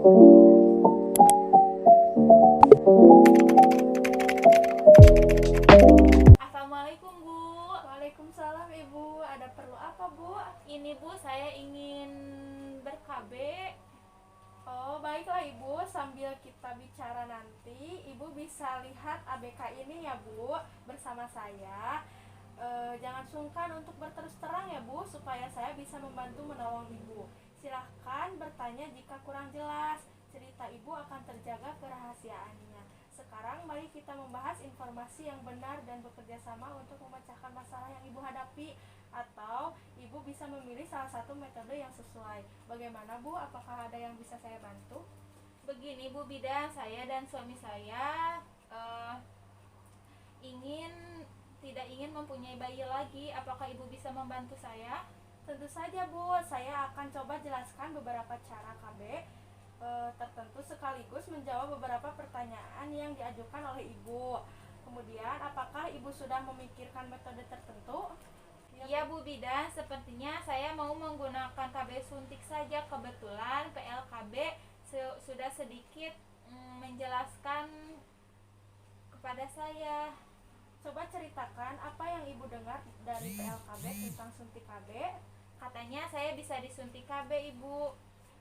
Assalamualaikum Bu. Waalaikumsalam Ibu, ada perlu apa Bu? Ini Bu, saya ingin ber-KB. Oh baiklah Ibu, sambil kita bicara nanti Ibu bisa lihat ABK ini ya Bu bersama saya. Jangan sungkan untuk berterus terang ya Bu, supaya saya bisa membantu menolong Ibu. Silahkan bertanya jika kurang jelas, cerita Ibu akan terjaga kerahasiaannya. Sekarang mari kita membahas informasi yang benar dan bekerja sama untuk memecahkan masalah yang Ibu hadapi. Atau Ibu bisa memilih salah satu metode yang sesuai. Bagaimana Bu? Apakah ada yang bisa saya bantu? Begini Bu Bidan, saya dan suami saya ingin tidak ingin mempunyai bayi lagi. Apakah Ibu bisa membantu saya? Tentu saja Bu, saya akan coba jelaskan beberapa cara KB tertentu sekaligus menjawab beberapa pertanyaan yang diajukan oleh Ibu. Kemudian, apakah Ibu sudah memikirkan metode tertentu? Iya Bu Bidan, sepertinya saya mau menggunakan KB suntik saja. Kebetulan PLKB sudah sedikit menjelaskan kepada saya. Coba ceritakan apa yang Ibu dengar dari PLKB tentang suntik KB. Katanya saya bisa disuntik KB Ibu,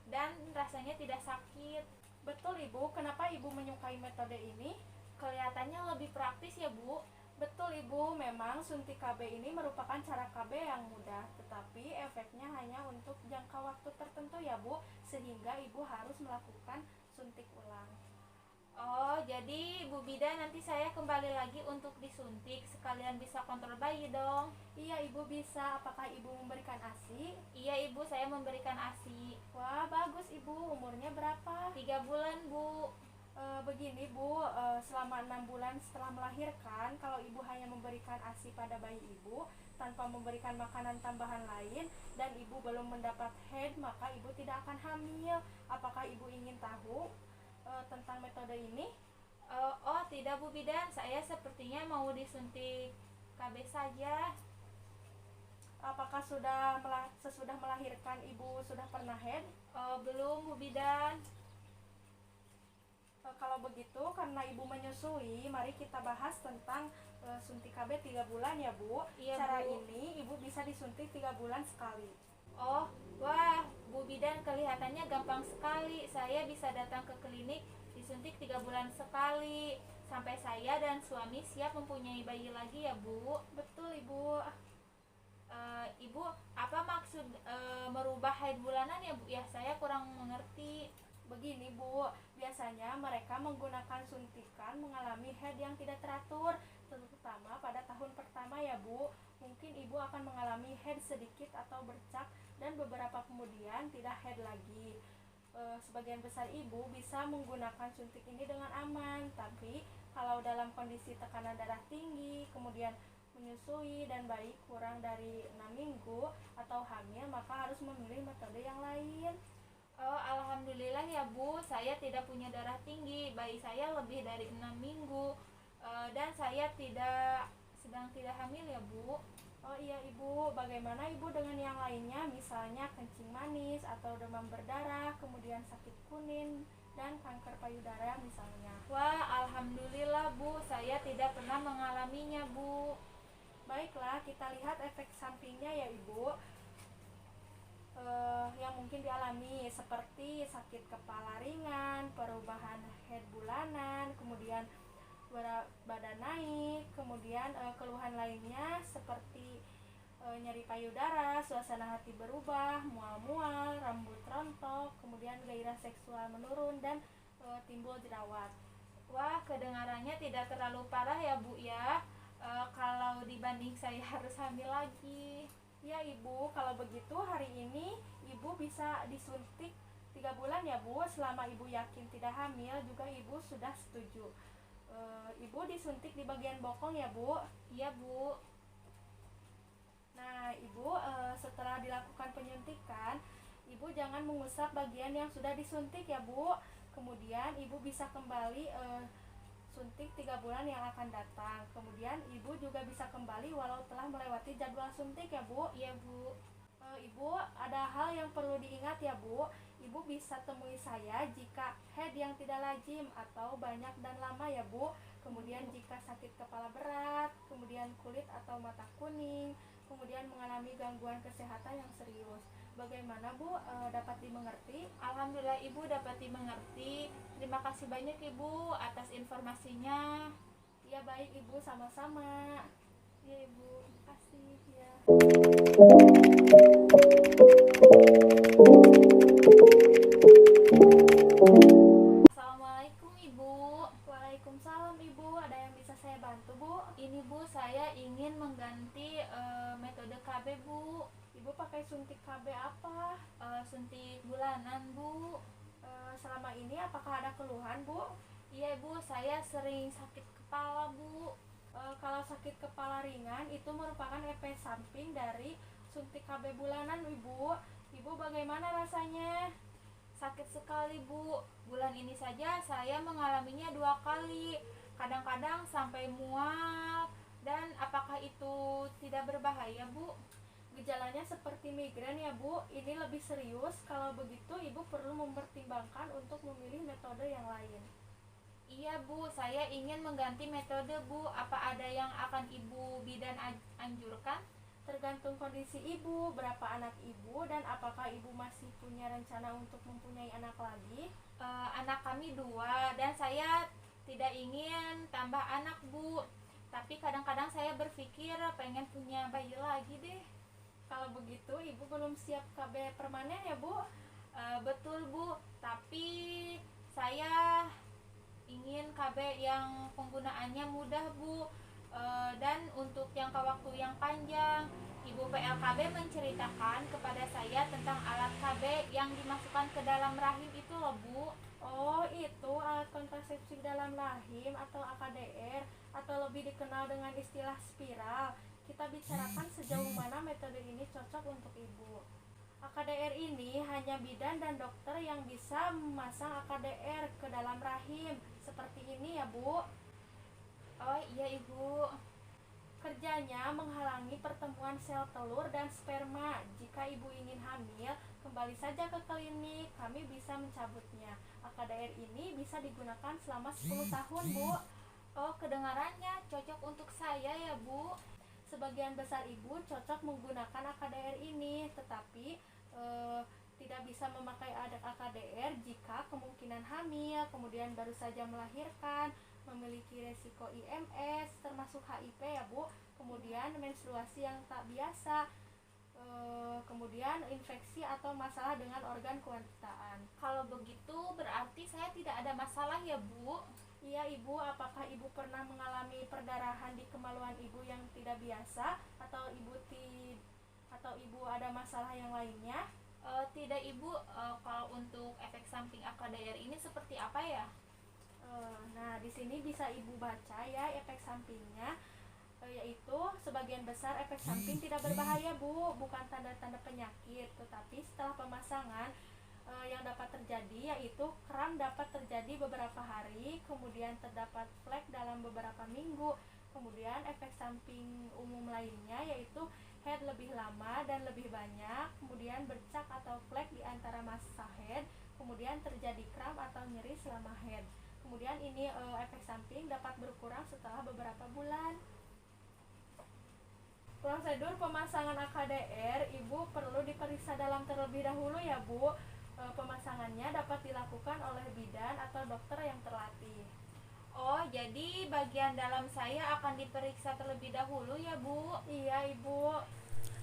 dan rasanya tidak sakit. Betul Ibu, kenapa Ibu menyukai metode ini? Kelihatannya lebih praktis ya Bu. Betul Ibu, memang suntik KB ini merupakan cara KB yang mudah, tetapi efeknya hanya untuk jangka waktu tertentu ya Bu, sehingga Ibu harus melakukan suntik ulang. Oh, jadi Bu Bidan nanti saya kembali lagi untuk disuntik, sekalian bisa kontrol bayi dong. Iya Ibu bisa, apakah Ibu memberikan ASI? Iya Ibu, saya memberikan ASI. Wah bagus Ibu, umurnya berapa? 3 bulan Bu. Begini Bu, selama 6 bulan setelah melahirkan, kalau Ibu hanya memberikan ASI pada bayi Ibu tanpa memberikan makanan tambahan lain dan Ibu belum mendapat head, maka Ibu tidak akan hamil. Apakah Ibu ingin tahu tentang metode ini? Oh tidak Bu Bidan, saya sepertinya mau disuntik KB saja. Apakah sesudah melahirkan Ibu sudah pernah head? Belum Bu Bidan. Kalau begitu, karena Ibu menyusui, mari kita bahas tentang suntik KB 3 bulan ya Bu. Iya, Cara Bu. ini Ibu bisa disuntik 3 bulan sekali. Oh, wah, Bu Bidan kelihatannya gampang sekali. Saya bisa datang ke klinik disuntik 3 bulan sekali. Sampai saya dan suami siap mempunyai bayi lagi ya Bu. Betul Ibu. Ibu, apa maksud merubah haid bulanan ya Bu? Ya, saya kurang mengerti. Begini Bu, biasanya mereka menggunakan suntikan mengalami head yang tidak teratur, terutama pada tahun pertama ya Bu. Mungkin Ibu akan mengalami head sedikit atau bercak dan beberapa kemudian tidak head lagi. Sebagian besar Ibu bisa menggunakan suntik ini dengan aman, tapi kalau dalam kondisi tekanan darah tinggi, kemudian menyusui dan bayi kurang dari 6 minggu atau hamil, maka harus memilih metode yang lain. Oh, alhamdulillah ya Bu, saya tidak punya darah tinggi. Bayi saya lebih dari 6 minggu. Dan saya sedang tidak hamil ya Bu. Oh iya Ibu, bagaimana Ibu dengan yang lainnya, misalnya kencing manis atau demam berdarah, kemudian sakit kuning dan kanker payudara misalnya. Wah, alhamdulillah Bu, saya tidak pernah mengalaminya Bu. Baiklah, kita lihat efek sampingnya ya Ibu. Yang mungkin dialami seperti sakit kepala ringan, perubahan head bulanan, kemudian berat badan naik, kemudian keluhan lainnya seperti nyeri payudara, suasana hati berubah, mual-mual, rambut rontok, kemudian gairah seksual menurun dan timbul jerawat. Wah, kedengarannya tidak terlalu parah ya Bu ya. Kalau dibanding saya harus hamil lagi. Ya Ibu, kalau begitu hari ini Ibu bisa disuntik 3 bulan ya Bu. Selama Ibu yakin tidak hamil juga Ibu sudah setuju. Ibu disuntik di bagian bokong ya Bu. Iya Bu. Nah Ibu, setelah dilakukan penyuntikan, Ibu jangan mengusap bagian yang sudah disuntik ya Bu. Kemudian Ibu bisa kembali suntik 3 bulan yang akan datang. Kemudian Ibu juga bisa kembali walau telah melewati jadwal suntik ya Bu. Iya Bu. Ibu, ada hal yang perlu diingat ya Bu. Ibu bisa temui saya jika head yang tidak lazim atau banyak dan lama ya Bu. Kemudian jika sakit kepala berat, kemudian kulit atau mata kuning, kemudian mengalami gangguan kesehatan yang serius. Bagaimana Bu, dapat dimengerti? Alhamdulillah Ibu dapat dimengerti. Terima kasih banyak Ibu atas informasinya. Ya baik Ibu, sama-sama. Ya Ibu, terima kasih. Ya. Assalamualaikum Ibu. Waalaikumsalam Ibu, ada yang bisa saya bantu Bu? Ini Bu, saya ingin mengganti metode KB Bu. Ibu pakai suntik KB apa? Suntik bulanan Bu. Selama ini apakah ada keluhan Bu? Iya Bu, saya sering sakit kepala Bu. Kalau sakit kepala ringan itu merupakan efek samping dari suntik KB bulanan Ibu. Ibu bagaimana rasanya? Sakit sekali Bu. Bulan ini saja saya mengalaminya 2 kali. Kadang-kadang sampai mual. Dan apakah itu tidak berbahaya Bu? Gejalanya seperti migrain ya Bu. Ini lebih serius. Kalau begitu Ibu perlu mempertimbangkan untuk memilih metode yang lain. Iya Bu, saya ingin mengganti metode Bu. Apa ada yang akan Ibu bidan anjurkan? Tergantung kondisi Ibu, berapa anak Ibu, dan apakah Ibu masih punya rencana untuk mempunyai anak lagi? Anak kami 2 dan saya tidak ingin tambah anak Bu. Tapi kadang-kadang saya berpikir pengen punya bayi lagi deh. Kalau begitu Ibu belum siap KB permanen ya Bu? Betul Bu, tapi saya ingin KB yang penggunaannya mudah Bu. Dan untuk jangka waktu yang panjang. Ibu PLKB menceritakan kepada saya tentang alat KB yang dimasukkan ke dalam rahim itu loh Bu. Oh, itu alat kontrasepsi dalam rahim atau AKDR, atau lebih dikenal dengan istilah spiral. Kita bicarakan sejauh mana metode ini cocok untuk Ibu. AKDR ini hanya bidan dan dokter yang bisa memasang AKDR ke dalam rahim. Seperti ini ya Bu. Oh iya Ibu. Kerjanya menghalangi pertemuan sel telur dan sperma. Jika Ibu ingin hamil, kembali saja ke klinik, kami bisa mencabutnya. AKDR ini bisa digunakan selama 10 tahun Bu. Oh, kedengarannya cocok untuk saya ya Bu. Sebagian besar ibu cocok menggunakan AKDR ini, tetapi tidak bisa memakai AKDR jika kemungkinan hamil, kemudian baru saja melahirkan, memiliki resiko IMS termasuk HIV ya Bu, kemudian menstruasi yang tak biasa, kemudian infeksi atau masalah dengan organ kewangitan. Kalau begitu berarti saya tidak ada masalah ya Bu. Iya Ibu, apakah Ibu pernah mengalami perdarahan di kemaluan Ibu yang tidak biasa, atau Ibu ada masalah yang lainnya? Tidak Ibu. Kalau untuk efek samping AKDR ini seperti apa ya? Nah, di sini bisa Ibu baca ya efek sampingnya, yaitu sebagian besar efek samping tidak berbahaya Bu, bukan tanda-tanda penyakit, tetapi setelah pemasangan yang dapat terjadi yaitu kram dapat terjadi beberapa hari, kemudian terdapat flek dalam beberapa minggu. Kemudian efek samping umum lainnya yaitu head lebih lama dan lebih banyak, kemudian bercak atau flek di antara massa head, kemudian terjadi kram atau nyeri selama head. Kemudian ini efek samping dapat berkurang setelah beberapa bulan. Prosedur pemasangan AKDR, Ibu perlu diperiksa dalam terlebih dahulu ya Bu. Pemasangannya dapat dilakukan oleh bidan atau dokter yang terlatih. Oh, jadi bagian dalam saya akan diperiksa terlebih dahulu ya Bu? Iya Ibu.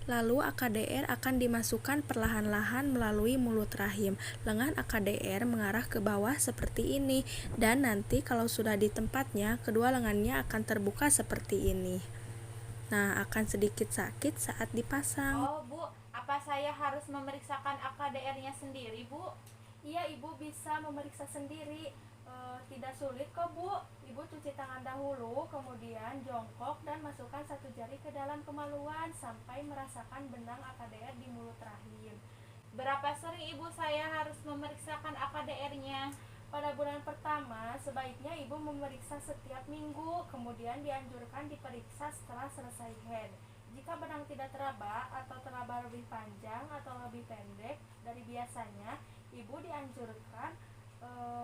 Lalu AKDR akan dimasukkan perlahan-lahan melalui mulut rahim. Lengan AKDR mengarah ke bawah seperti ini, dan nanti kalau sudah di tempatnya, kedua lengannya akan terbuka seperti ini. Nah, akan sedikit sakit saat dipasang. Oh Bu, apa saya harus memeriksakan AKDR-nya sendiri Bu? Iya Ibu bisa memeriksa sendiri, tidak sulit kok Bu. Ibu cuci tangan dahulu, kemudian jongkok dan masukkan 1 jari ke dalam kemaluan sampai merasakan benang AKDR di mulut rahim. Berapa sering Ibu saya harus memeriksakan AKDR-nya? Pada bulan pertama, sebaiknya Ibu memeriksa setiap minggu, kemudian dianjurkan diperiksa setelah selesai head. Jika benang tidak teraba atau teraba lebih panjang atau lebih pendek dari biasanya, ibu dianjurkan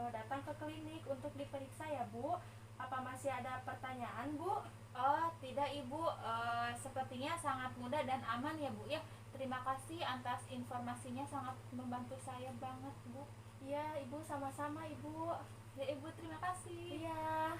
datang ke klinik untuk diperiksa ya Bu. Apa masih ada pertanyaan Bu? Oh, tidak Ibu, sepertinya sangat mudah dan aman ya Bu ya. Terima kasih atas informasinya, sangat membantu saya banget Bu. Iya Ibu, sama-sama Ibu. Ya Ibu, terima kasih. Iya.